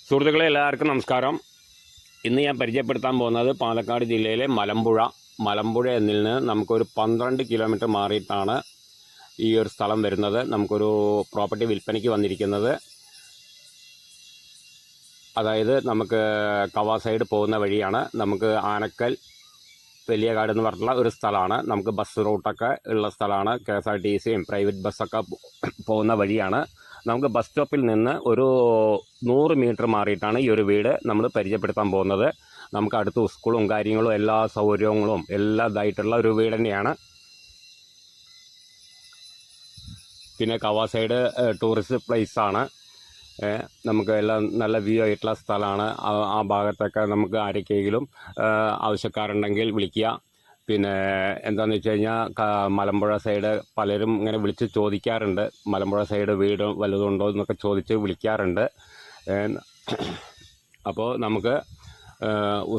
സുഹൃത്തുക്കളെ എല്ലാവർക്കും നമസ്കാരം. ഇന്ന് ഞാൻ പരിചയപ്പെടുത്താൻ പോകുന്നത് പാലക്കാട് ജില്ലയിലെ മലമ്പുഴ എന്നിൽ നിന്ന് നമുക്കൊരു 12 കിലോമീറ്റർ മാറിയിട്ടാണ് ഈ ഒരു സ്ഥലം വരുന്നത്. നമുക്കൊരു പ്രോപ്പർട്ടി വിൽപ്പനയ്ക്ക് വന്നിരിക്കുന്നത്. അതായത് നമുക്ക് കവാ സൈഡ് പോകുന്ന വഴിയാണ്. നമുക്ക് ആനക്കൽ വലിയകാട് എന്ന് പറഞ്ഞിട്ടുള്ള ഒരു സ്ഥലമാണ്. നമുക്ക് ബസ് റൂട്ടൊക്കെ ഉള്ള സ്ഥലമാണ്. KSRTCയും പ്രൈവറ്റ് ബസ്സൊക്കെ പോകുന്ന വഴിയാണ്. നമുക്ക് ബസ് സ്റ്റോപ്പിൽ നിന്ന് ഒരു 100 മീറ്റർ മാറിയിട്ടാണ് ഈ ഒരു വീട് നമ്മൾ പരിചയപ്പെടുത്താൻ പോകുന്നത്. നമുക്ക് അടുത്ത് സ്കൂളും കാര്യങ്ങളും എല്ലാ സൗകര്യങ്ങളും എല്ലാ ഇതായിട്ടുള്ള ഒരു വീട് തന്നെയാണ്. പിന്നെ കവാ സൈഡ് ടൂറിസ്റ്റ് പ്ലേസാണ്. നമുക്ക് എല്ലാം നല്ല വ്യൂ ആയിട്ടുള്ള സ്ഥലമാണ്. ആ ഭാഗത്തൊക്കെ നമുക്ക് ആരൊക്കെയെങ്കിലും ആവശ്യക്കാരുണ്ടെങ്കിൽ വിളിക്കുക. പിന്നെ എന്താണെന്ന് വെച്ച് കഴിഞ്ഞാൽ മലമ്പുഴ സൈഡ് പലരും ഇങ്ങനെ വിളിച്ച് ചോദിക്കാറുണ്ട്. മലമ്പുഴ സൈഡ് വീട് വലുതുണ്ടോ എന്നൊക്കെ ചോദിച്ച് വിളിക്കാറുണ്ട്. അപ്പോൾ നമുക്ക്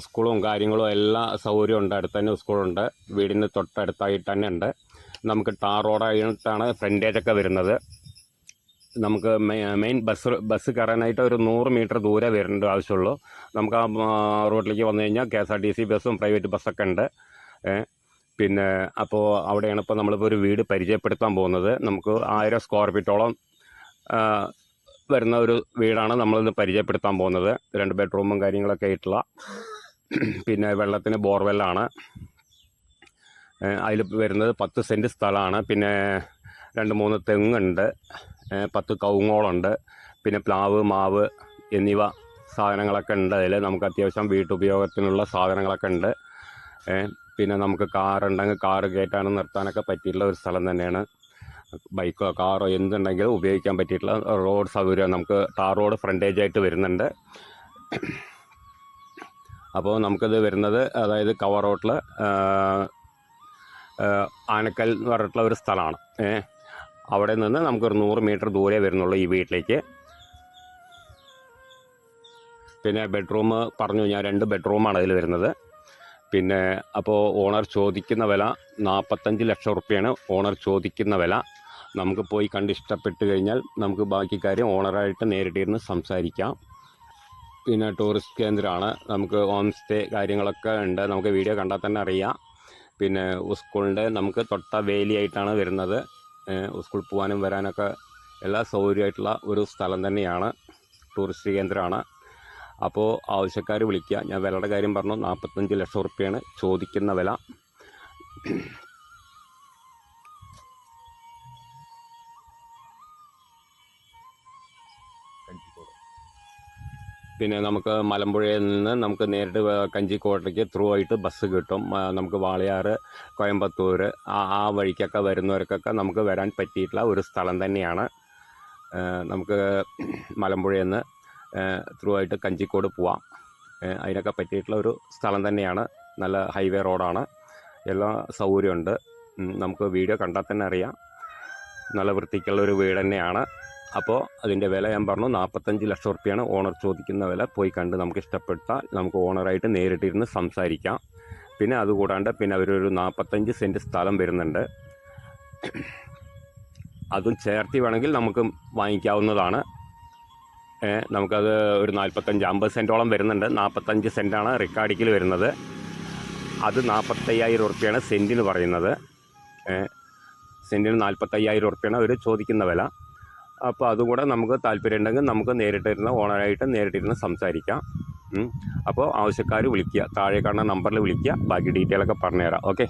സ്കൂളും കാര്യങ്ങളും എല്ലാ സൗകര്യവും ഉണ്ട്. അടുത്ത് തന്നെ സ്കൂളുണ്ട്. വീടിന് തൊട്ടടുത്തായിട്ട് തന്നെ ഉണ്ട്. നമുക്ക് ടാർ റോഡായിട്ടാണ് ഫ്രണ്ടേജൊക്കെ വരുന്നത്. നമുക്ക് മെയിൻ ബസ് കയറാനായിട്ട് ഒരു 100 മീറ്റർ ദൂരെ വരേണ്ട ആവശ്യമുള്ളൂ. നമുക്ക് ആ റോഡിലേക്ക് വന്നു കഴിഞ്ഞാൽ KSRTC ബസ്സും പ്രൈവറ്റ് ബസ്സൊക്കെ ഉണ്ട്. പിന്നെ അപ്പോൾ അവിടെയാണ് ഇപ്പോൾ നമ്മളിപ്പോൾ ഒരു വീട് പരിചയപ്പെടുത്താൻ പോകുന്നത്. നമുക്ക് 1000 സ്ക്വയർ ഫീറ്റോളം വരുന്ന ഒരു വീടാണ് നമ്മളിന്ന് പരിചയപ്പെടുത്താൻ പോകുന്നത്. 2 ബെഡ്റൂമും കാര്യങ്ങളൊക്കെ ആയിട്ടുള്ള. പിന്നെ വെള്ളത്തിന് ബോർവെല്ലാണ്. അതിൽ വരുന്നത് 10 സെൻറ്റ് സ്ഥലമാണ്. പിന്നെ 2-3 തെങ്ങുണ്ട്, 10 കവുങ്ങോളുണ്ട്. പിന്നെ പ്ലാവ്, മാവ് എന്നിവ സാധനങ്ങളൊക്കെ ഉണ്ട്. അതിൽ നമുക്ക് അത്യാവശ്യം വീട്ടുപയോഗത്തിനുള്ള സാധനങ്ങളൊക്കെ ഉണ്ട്. പിന്നെ നമുക്ക് കാറുണ്ടെങ്കിൽ കാറ് കയറ്റാനും നിർത്താനൊക്കെ പറ്റിയിട്ടുള്ള ഒരു സ്ഥലം തന്നെയാണ്. ബൈക്കോ കാറോ എന്തുണ്ടെങ്കിലും ഉപയോഗിക്കാൻ പറ്റിയിട്ടുള്ള റോഡ് സൗകര്യം നമുക്ക് ടാർ റോഡ് ഫ്രണ്ടേജ് ആയിട്ട് വരുന്നുണ്ട്. അപ്പോൾ നമുക്കിത് വരുന്നത് അതായത് കവർ റോഡിൽ ആനക്കൽ എന്ന് പറഞ്ഞിട്ടുള്ള ഒരു സ്ഥലമാണ്. അവിടെ നിന്ന് നമുക്കൊരു 100 മീറ്റർ ദൂരെ വരുന്നുള്ളൂ ഈ വീട്ടിലേക്ക്. പിന്നെ ബെഡ്റൂം പറഞ്ഞു ഞാൻ 2 ബെഡ്റൂമാണ് അതിൽ വരുന്നത്. പിന്നെ അപ്പോൾ ഓണർ ചോദിക്കുന്ന വില 45 ലക്ഷം റുപ്യയാണ് ഓണർ ചോദിക്കുന്ന വില. നമുക്ക് പോയി കണ്ട് ഇഷ്ടപ്പെട്ട് കഴിഞ്ഞാൽ നമുക്ക് ബാക്കി കാര്യം ഓണറായിട്ട് നേരിട്ടിരുന്ന് സംസാരിക്കാം. പിന്നെ ടൂറിസ്റ്റ് കേന്ദ്രമാണ്. നമുക്ക് ഹോം സ്റ്റേ കാര്യങ്ങളൊക്കെ ഉണ്ട്. നമുക്ക് വീഡിയോ കണ്ടാൽ തന്നെ അറിയാം. പിന്നെ സ്കൂളിൻ്റെ നമുക്ക് തൊട്ട വേലിയായിട്ടാണ് വരുന്നത്. സ്കൂളിൽ പോകാനും വരാനൊക്കെ എല്ലാ സൗകര്യമായിട്ടുള്ള ഒരു സ്ഥലം തന്നെയാണ്. ടൂറിസ്റ്റ് കേന്ദ്രമാണ്. അപ്പോൾ ആവശ്യക്കാർ വിളിക്കുക. ഞാൻ വിലയുടെ കാര്യം പറഞ്ഞു. 45 ലക്ഷം റുപ്യയാണ് ചോദിക്കുന്ന വില. പിന്നെ നമുക്ക് മലമ്പുഴയിൽ നിന്ന് നമുക്ക് നേരിട്ട് കഞ്ചിക്കോട്ടയ്ക്ക് ത്രൂ ആയിട്ട് ബസ് കിട്ടും. നമുക്ക് വാളയാർ, കോയമ്പത്തൂർ ആ വഴിക്കൊക്കെ വരുന്നവർക്കൊക്കെ നമുക്ക് വരാൻ പറ്റിയിട്ടുള്ള ഒരു സ്ഥലം തന്നെയാണ്. നമുക്ക് മലമ്പുഴയിൽ നിന്ന് ത്രൂ ആയിട്ട് കഞ്ചിക്കോട് പോവാം. അതിനൊക്കെ പറ്റിയിട്ടുള്ള ഒരു സ്ഥലം തന്നെയാണ്. നല്ല ഹൈവേ റോഡാണ്. എല്ലാ സൗകര്യമുണ്ട്. നമുക്ക് വീഡിയോ കണ്ടാൽ തന്നെ അറിയാം. നല്ല വൃത്തിക്കുള്ള ഒരു വീട് തന്നെയാണ്. അപ്പോൾ അതിൻ്റെ വില ഞാൻ പറഞ്ഞു 45 ലക്ഷം റുപ്യയാണ് ഓണർ ചോദിക്കുന്ന വില. പോയി കണ്ട് നമുക്ക് ഇഷ്ടപ്പെട്ടാൽ നമുക്ക് ഓണറായിട്ട് നേരിട്ടിരുന്ന് സംസാരിക്കാം. പിന്നെ അതുകൂടാണ്ട് പിന്നെ അവരൊരു 45 സെൻറ്റ് സ്ഥലം വരുന്നുണ്ട്. അതും ചേർത്തി വേണമെങ്കിൽ നമുക്ക് വാങ്ങിക്കാവുന്നതാണ്. നമുക്കത് ഒരു 45-50 സെൻറ്റോളം വരുന്നുണ്ട്. 45 സെൻറ്റാണ് റിക്കാർഡിക്കിൽ വരുന്നത്. അത് 45,000 റുപ്യയാണ് സെൻറ്റിന് പറയുന്നത്. സെൻറ്റിന് 45,000 റുപ്യയാണ് അവർ ചോദിക്കുന്ന വില. അപ്പോൾ അതുകൂടെ നമുക്ക് താല്പര്യം ഉണ്ടെങ്കിൽ നമുക്ക് നേരിട്ടിരുന്ന ഓണറായിട്ട് നേരിട്ടിരുന്ന് സംസാരിക്കാം. അപ്പോൾ ആവശ്യക്കാർ വിളിക്കുക. താഴെ കാണുന്ന നമ്പറിൽ വിളിക്കുക. ബാക്കി ഡീറ്റെയിലൊക്കെ പറഞ്ഞുതരാം. ഓക്കെ.